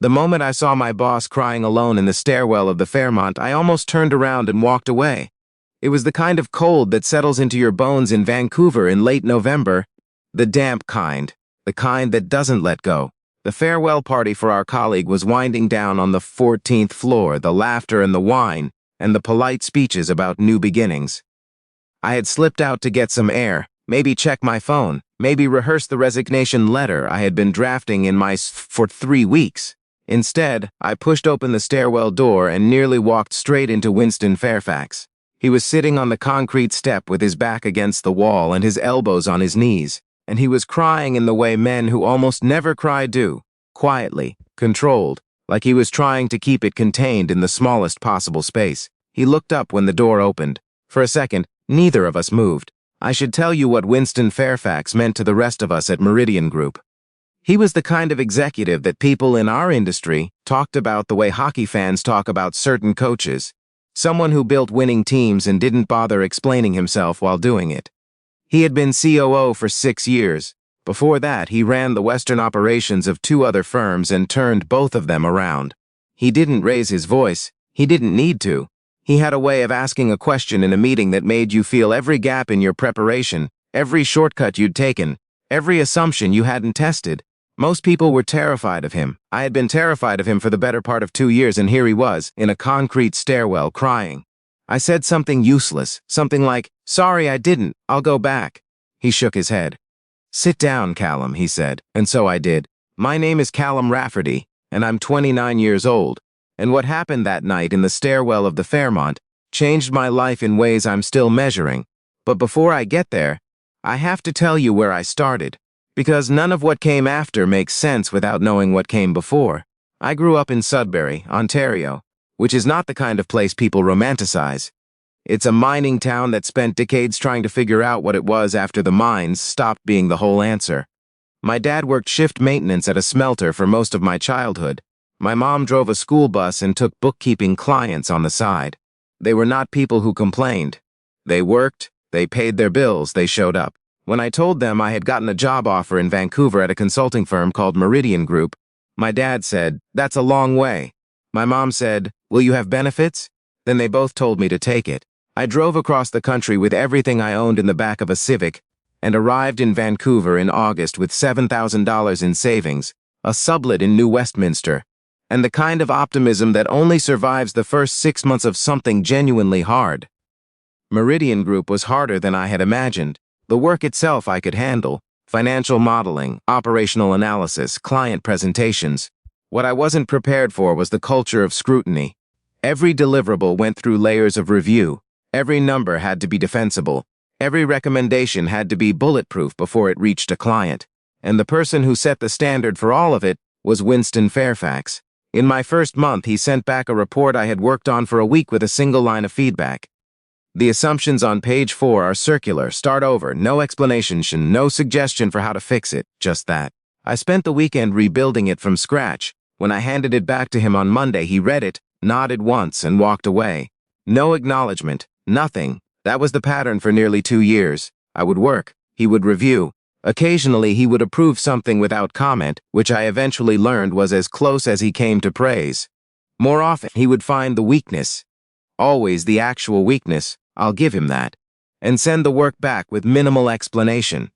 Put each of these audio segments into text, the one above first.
The moment I saw my boss crying alone in the stairwell of the Fairmont, I almost turned around and walked away. It was the kind of cold that settles into your bones in Vancouver in late November, the damp kind, the kind that doesn't let go. The farewell party for our colleague was winding down on the 14th floor, the laughter and the wine, and the polite speeches about new beginnings. I had slipped out to get some air, maybe check my phone, maybe rehearse the resignation letter I had been drafting for 3 weeks. Instead, I pushed open the stairwell door and nearly walked straight into Winston Fairfax. He was sitting on the concrete step with his back against the wall and his elbows on his knees, and he was crying in the way men who almost never cry do, quietly, controlled, like he was trying to keep it contained in the smallest possible space. He looked up when the door opened. For a second, neither of us moved. I should tell you what Winston Fairfax meant to the rest of us at Meridian Group. He was the kind of executive that people in our industry talked about the way hockey fans talk about certain coaches. Someone who built winning teams and didn't bother explaining himself while doing it. He had been COO for 6 years. Before that, he ran the Western operations of 2 other firms and turned both of them around. He didn't raise his voice. He didn't need to. He had a way of asking a question in a meeting that made you feel every gap in your preparation, every shortcut you'd taken, every assumption you hadn't tested. Most people were terrified of him. I had been terrified of him for the better part of 2 years, and here he was, in a concrete stairwell, crying. I said something useless, something like, "Sorry, I didn't, I'll go back." He shook his head. "Sit down, Callum," he said, and so I did. "My name is Callum Rafferty, and I'm 29 years old, and what happened that night in the stairwell of the Fairmont changed my life in ways I'm still measuring. But before I get there, I have to tell you where I started. Because none of what came after makes sense without knowing what came before. I grew up in Sudbury, Ontario, which is not the kind of place people romanticize. It's a mining town that spent decades trying to figure out what it was after the mines stopped being the whole answer. My dad worked shift maintenance at a smelter for most of my childhood. My mom drove a school bus and took bookkeeping clients on the side. They were not people who complained. They worked, they paid their bills, they showed up. When I told them I had gotten a job offer in Vancouver at a consulting firm called Meridian Group, my dad said, "That's a long way." My mom said, "Will you have benefits?" Then they both told me to take it. I drove across the country with everything I owned in the back of a Civic and arrived in Vancouver in August with $7,000 in savings, a sublet in New Westminster, and the kind of optimism that only survives the first 6 months of something genuinely hard. Meridian Group was harder than I had imagined. The work itself I could handle: financial modeling, operational analysis, client presentations. What I wasn't prepared for was the culture of scrutiny. Every deliverable went through layers of review. Every number had to be defensible. Every recommendation had to be bulletproof before it reached a client. And the person who set the standard for all of it was Winston Fairfax. In my first month, he sent back a report I had worked on for a week with a single line of feedback. The assumptions on page 4 are circular, start over, no explanation, no suggestion for how to fix it, just that. I spent the weekend rebuilding it from scratch. When I handed it back to him on Monday, he read it, nodded once, and walked away. No acknowledgement, nothing. That was the pattern for nearly 2 years. I would work, he would review. Occasionally, he would approve something without comment, which I eventually learned was as close as he came to praise. More often, he would find the weakness. Always the actual weakness, I'll give him that, and send the work back with minimal explanation.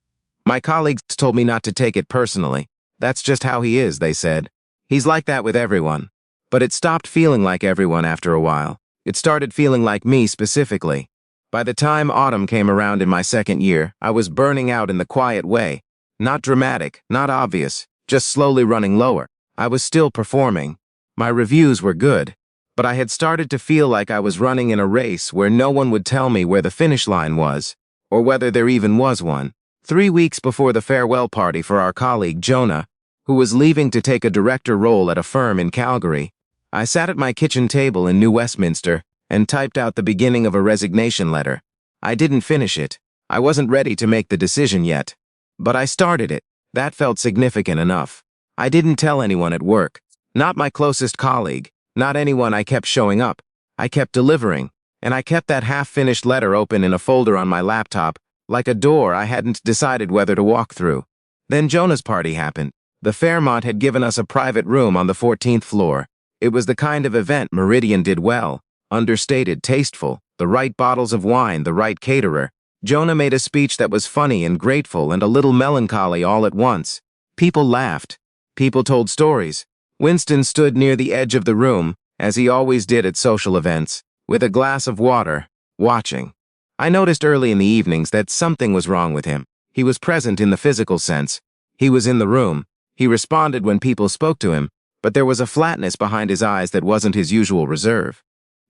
My colleagues told me not to take it personally. That's just how he is, they said. He's like that with everyone. But it stopped feeling like everyone after a while. It started feeling like me specifically. By the time autumn came around in my second year, I was burning out in the quiet way. Not dramatic, not obvious, just slowly running lower. I was still performing. My reviews were good. But I had started to feel like I was running in a race where no one would tell me where the finish line was, or whether there even was one. 3 weeks before the farewell party for our colleague Jonah, who was leaving to take a director role at a firm in Calgary, I sat at my kitchen table in New Westminster and typed out the beginning of a resignation letter. I didn't finish it. I wasn't ready to make the decision yet. But I started it. That felt significant enough. I didn't tell anyone at work. Not my closest colleague. Not anyone. I kept showing up. I kept delivering. And I kept that half-finished letter open in a folder on my laptop, like a door I hadn't decided whether to walk through. Then Jonah's party happened. The Fairmont had given us a private room on the 14th floor. It was the kind of event Meridian did well. Understated, tasteful, the right bottles of wine, the right caterer. Jonah made a speech that was funny and grateful and a little melancholy all at once. People laughed. People told stories. Winston stood near the edge of the room, as he always did at social events, with a glass of water, watching. I noticed early in the evenings that something was wrong with him. He was present in the physical sense. He was in the room. He responded when people spoke to him, but there was a flatness behind his eyes that wasn't his usual reserve.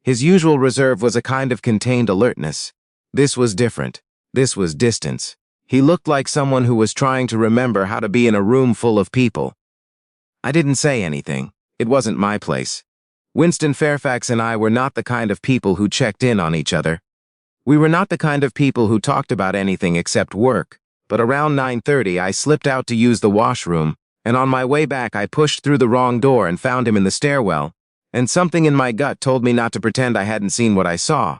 His usual reserve was a kind of contained alertness. This was different. This was distance. He looked like someone who was trying to remember how to be in a room full of people. I didn't say anything. It wasn't my place. Winston Fairfax and I were not the kind of people who checked in on each other. We were not the kind of people who talked about anything except work. But around 9:30, I slipped out to use the washroom, and on my way back I pushed through the wrong door and found him in the stairwell, and something in my gut told me not to pretend I hadn't seen what I saw.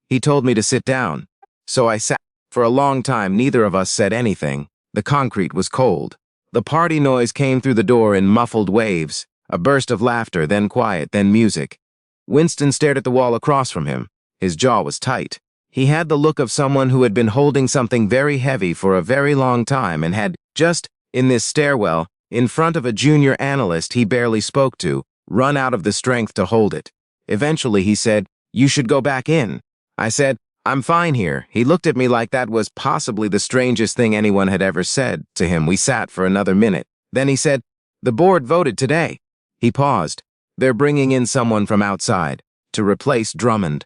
He told me to sit down. So I sat. For a long time, neither of us said anything. The concrete was cold. The party noise came through the door in muffled waves, a burst of laughter, then quiet, then music. Winston stared at the wall across from him. His jaw was tight. He had the look of someone who had been holding something very heavy for a very long time and had, just in this stairwell, in front of a junior analyst he barely spoke to, run out of the strength to hold it. Eventually he said, "You should go back in." I said, "I'm fine here." He looked at me like that was possibly the strangest thing anyone had ever said to him. We sat for another minute. Then he said, "The board voted today." He paused. "They're bringing in someone from outside to replace Drummond."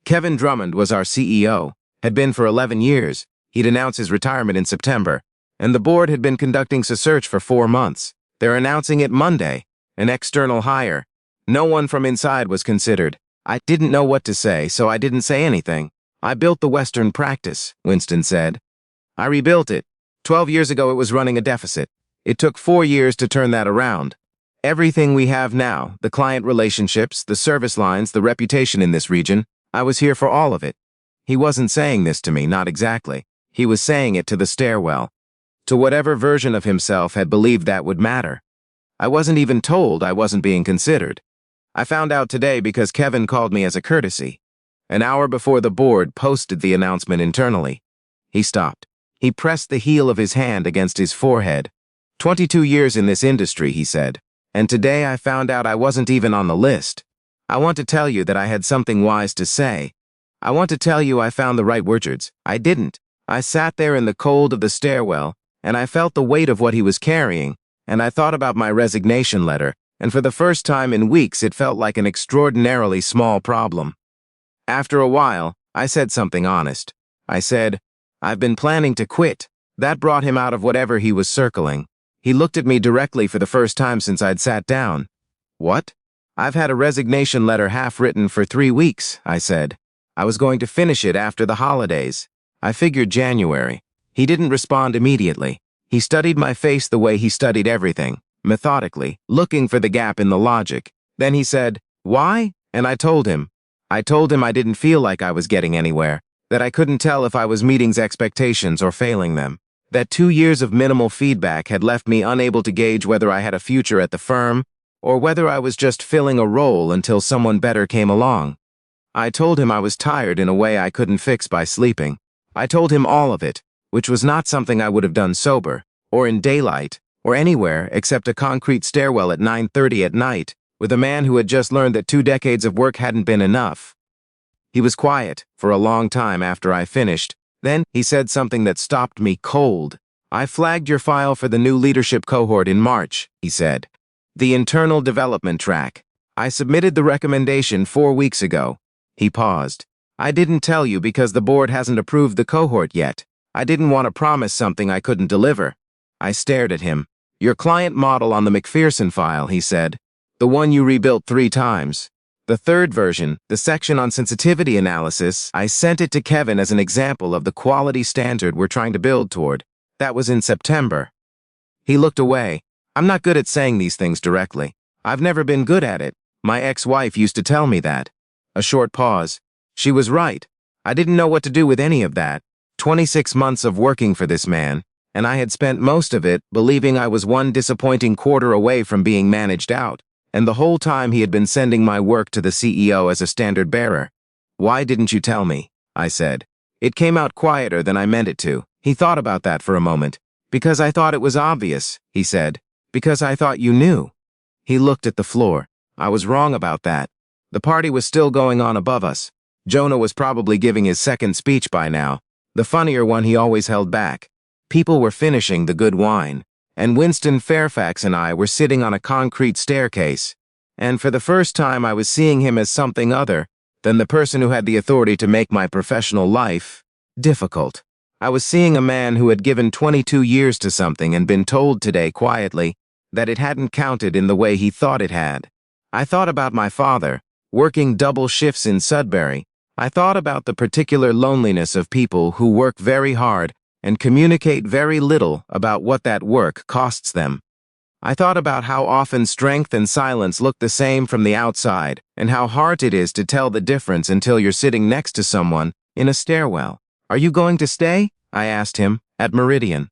Kevin Drummond was our CEO, had been for 11 years. He'd announced his retirement in September, and the board had been conducting a search for 4 months. They're announcing it Monday, an external hire. No one from inside was considered. I didn't know what to say, so I didn't say anything. "I built the Western practice," Winston said. "I rebuilt it. 12 years ago it was running a deficit. It took 4 years to turn that around. Everything we have now, the client relationships, the service lines, the reputation in this region, I was here for all of it." He wasn't saying this to me, not exactly. He was saying it to the stairwell, to whatever version of himself had believed that would matter. I wasn't even told I wasn't being considered. I found out today because Kevin called me as a courtesy. An hour before the board posted the announcement internally. He stopped. He pressed the heel of his hand against his forehead. 22 years in this industry, he said. And today I found out I wasn't even on the list. I want to tell you that I had something wise to say. I want to tell you I found the right words. I didn't. I sat there in the cold of the stairwell, and I felt the weight of what he was carrying, and I thought about my resignation letter, and for the first time in weeks it felt like an extraordinarily small problem. After a while, I said something honest. I said, "I've been planning to quit." That brought him out of whatever he was circling. He looked at me directly for the first time since I'd sat down. "What?" "I've had a resignation letter half written for 3 weeks," I said. "I was going to finish it after the holidays. I figured January." He didn't respond immediately. He studied my face the way he studied everything, methodically, looking for the gap in the logic. Then he said, "Why?" And I told him. I didn't feel like I was getting anywhere, that I couldn't tell if I was meeting expectations or failing them, that 2 years of minimal feedback had left me unable to gauge whether I had a future at the firm or whether I was just filling a role until someone better came along. I told him I was tired in a way I couldn't fix by sleeping. I told him all of it, which was not something I would have done sober, or in daylight, or anywhere except a concrete stairwell at 9:30 at night, with a man who had just learned that 2 decades of work hadn't been enough. He was quiet for a long time after I finished. Then he said something that stopped me cold. "I flagged your file for the new leadership cohort in March," he said. "The internal development track. I submitted the recommendation 4 weeks ago." He paused. "I didn't tell you because the board hasn't approved the cohort yet. I didn't want to promise something I couldn't deliver." I stared at him. "Your client model on the McPherson file," he said. "The one you rebuilt 3 times. The 3rd version, the section on sensitivity analysis, I sent it to Kevin as an example of the quality standard we're trying to build toward. That was in September." He looked away. "I'm not good at saying these things directly. I've never been good at it. My ex-wife used to tell me that." A short pause. She was right. I didn't know what to do with any of that. 26 months of working for this man, and I had spent most of it believing I was one disappointing quarter away from being managed out, and the whole time he had been sending my work to the CEO as a standard bearer. "Why didn't you tell me?" I said. It came out quieter than I meant it to. He thought about that for a moment. "Because I thought it was obvious," he said. "Because I thought you knew." He looked at the floor. I was wrong about that. The party was still going on above us. Jonah was probably giving his second speech by now, the funnier one he always held back. People were finishing the good wine, and Winston Fairfax and I were sitting on a concrete staircase. And for the first time I was seeing him as something other than the person who had the authority to make my professional life difficult. I was seeing a man who had given 22 years to something and been told today quietly that it hadn't counted in the way he thought it had. I thought about my father, working double shifts in Sudbury. I thought about the particular loneliness of people who work very hard and communicate very little about what that work costs them. I thought about how often strength and silence look the same from the outside, and how hard it is to tell the difference until you're sitting next to someone in a stairwell. "Are you going to stay?" I asked him, at Meridian.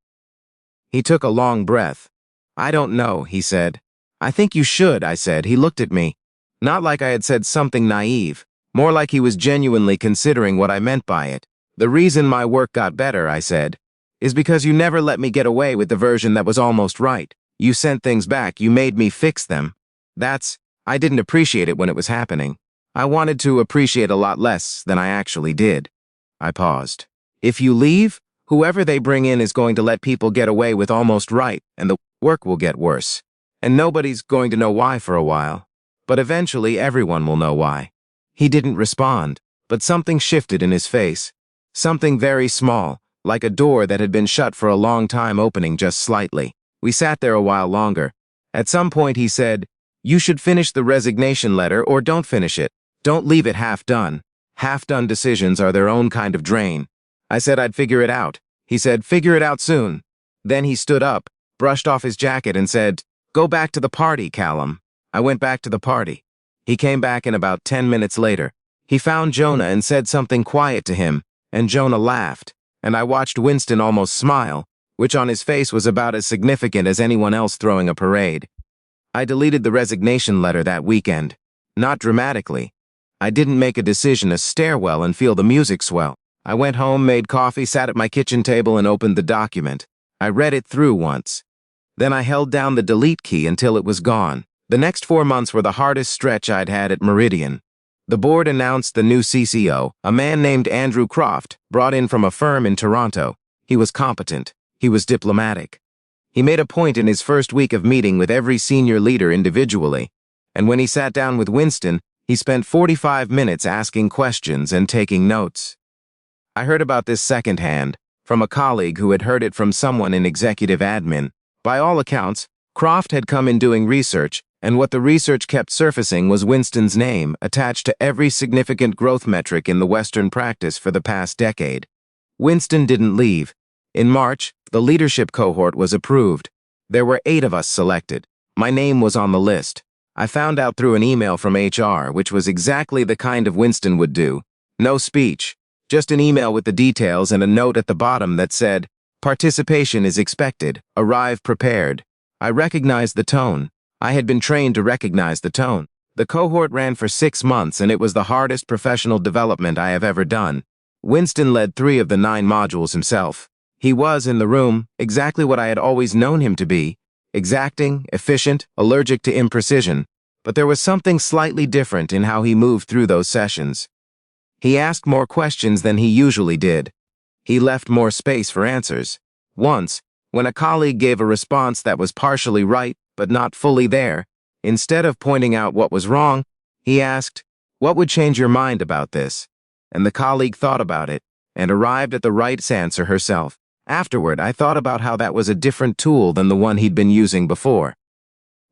He took a long breath. "I don't know," he said. "I think you should," I said. He looked at me. Not like I had said something naive, more like he was genuinely considering what I meant by it. "The reason my work got better," I said, "is because you never let me get away with the version that was almost right. You sent things back, you made me fix them. I didn't appreciate it when it was happening. I wanted to appreciate a lot less than I actually did." I paused. "If you leave, whoever they bring in is going to let people get away with almost right, and the work will get worse. And nobody's going to know why for a while. But eventually everyone will know why." He didn't respond, but something shifted in his face. Something very small, like a door that had been shut for a long time opening just slightly. We sat there a while longer. At some point he said, "You should finish the resignation letter or don't finish it. Don't leave it half done. Half-done decisions are their own kind of drain." I said I'd figure it out. He said, "Figure it out soon." Then he stood up, brushed off his jacket and said, "Go back to the party, Callum." I went back to the party. He came back in about 10 minutes later. He found Jonah and said something quiet to him, and Jonah laughed, and I watched Winston almost smile, which on his face was about as significant as anyone else throwing a parade. I deleted the resignation letter that weekend. Not dramatically. I didn't make a decision a stairwell and feel the music swell. I went home, made coffee, sat at my kitchen table and opened the document. I read it through once. Then I held down the delete key until it was gone. The next 4 months were the hardest stretch I'd had at Meridian. The board announced the new CCO, a man named Andrew Croft, brought in from a firm in Toronto. He was competent. He was diplomatic. He made a point in his first week of meeting with every senior leader individually, and when he sat down with Winston, he spent 45 minutes asking questions and taking notes. I heard about this secondhand, from a colleague who had heard it from someone in executive admin. By all accounts, Croft had come in doing research, and what the research kept surfacing was Winston's name attached to every significant growth metric in the Western practice for the past decade. Winston didn't leave. In March, the leadership cohort was approved. There were 8 of us selected. My name was on the list. I found out through an email from HR, which was exactly the kind of Winston would do. No speech, just an email with the details and a note at the bottom that said, "Participation is expected. Arrive prepared." I recognized the tone. I had been trained to recognize the tone. The cohort ran for 6 months, and it was the hardest professional development I have ever done. Winston led 3 of the 9 modules himself. He was, in the room, exactly what I had always known him to be: exacting, efficient, allergic to imprecision. But there was something slightly different in how he moved through those sessions. He asked more questions than he usually did. He left more space for answers. Once, when a colleague gave a response that was partially right but not fully there, instead of pointing out what was wrong, he asked, "What would change your mind about this?" And the colleague thought about it and arrived at the right answer herself. Afterward, I thought about how that was a different tool than the one he'd been using before.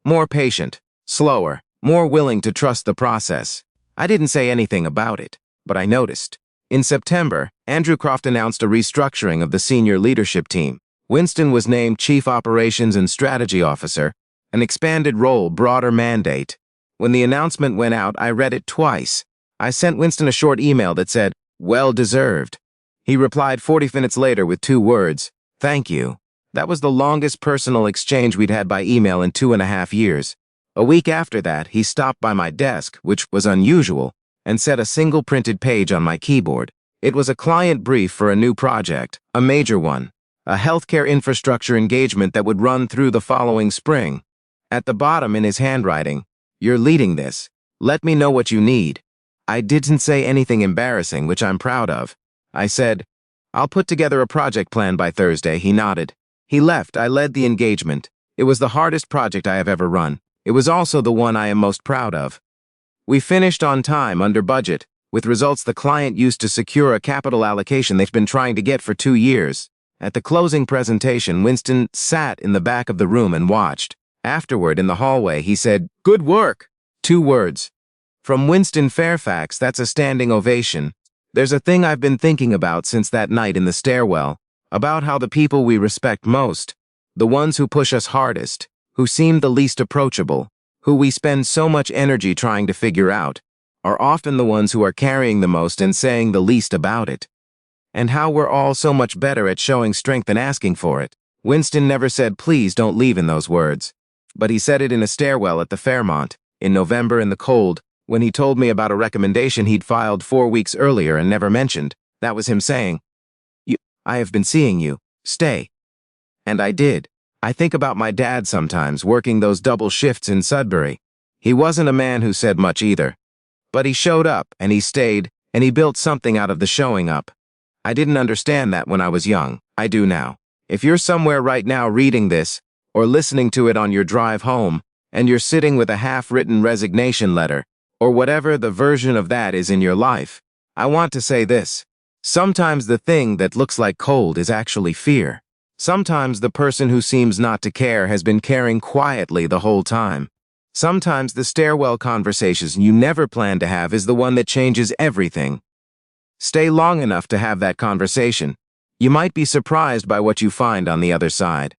More patient, slower, more willing to trust the process. I didn't say anything about it, but I noticed. In September, Andrew Croft announced a restructuring of the senior leadership team. Winston was named Chief Operations and Strategy Officer, an expanded role, broader mandate. When the announcement went out, I read it twice. I sent Winston a short email that said, "Well deserved." He replied 40 minutes later with 2 words, "Thank you." That was the longest personal exchange we'd had by email in 2.5 years. A week after that, he stopped by my desk, which was unusual, and set a single printed page on my keyboard. It was a client brief for a new project, a major one, a healthcare infrastructure engagement that would run through the following spring. At the bottom in his handwriting, "You're leading this. Let me know what you need." I didn't say anything embarrassing, which I'm proud of. I said, "I'll put together a project plan by Thursday." He nodded. He left. I led the engagement. It was the hardest project I have ever run. It was also the one I am most proud of. We finished on time, under budget, with results the client used to secure a capital allocation they've been trying to get for 2 years. At the closing presentation, Winston sat in the back of the room and watched. Afterward, in the hallway, he said, "Good work." 2 words. From Winston Fairfax, that's a standing ovation. There's a thing I've been thinking about since that night in the stairwell, about how the people we respect most, the ones who push us hardest, who seem the least approachable, who we spend so much energy trying to figure out, are often the ones who are carrying the most and saying the least about it. And how we're all so much better at showing strength than asking for it. Winston never said "please don't leave" in those words, but he said it in a stairwell at the Fairmont, in November in the cold, when he told me about a recommendation he'd filed 4 weeks earlier and never mentioned. That was him saying, "I have been seeing you. Stay." And I did. I think about my dad sometimes, working those double shifts in Sudbury. He wasn't a man who said much either. But he showed up, and he stayed, and he built something out of the showing up. I didn't understand that when I was young. I do now. If you're somewhere right now reading this, or listening to it on your drive home, and you're sitting with a half-written resignation letter, or whatever the version of that is in your life, I want to say this. Sometimes the thing that looks like cold is actually fear. Sometimes the person who seems not to care has been caring quietly the whole time. Sometimes the stairwell conversations you never planned to have is the one that changes everything. Stay long enough to have that conversation. You might be surprised by what you find on the other side.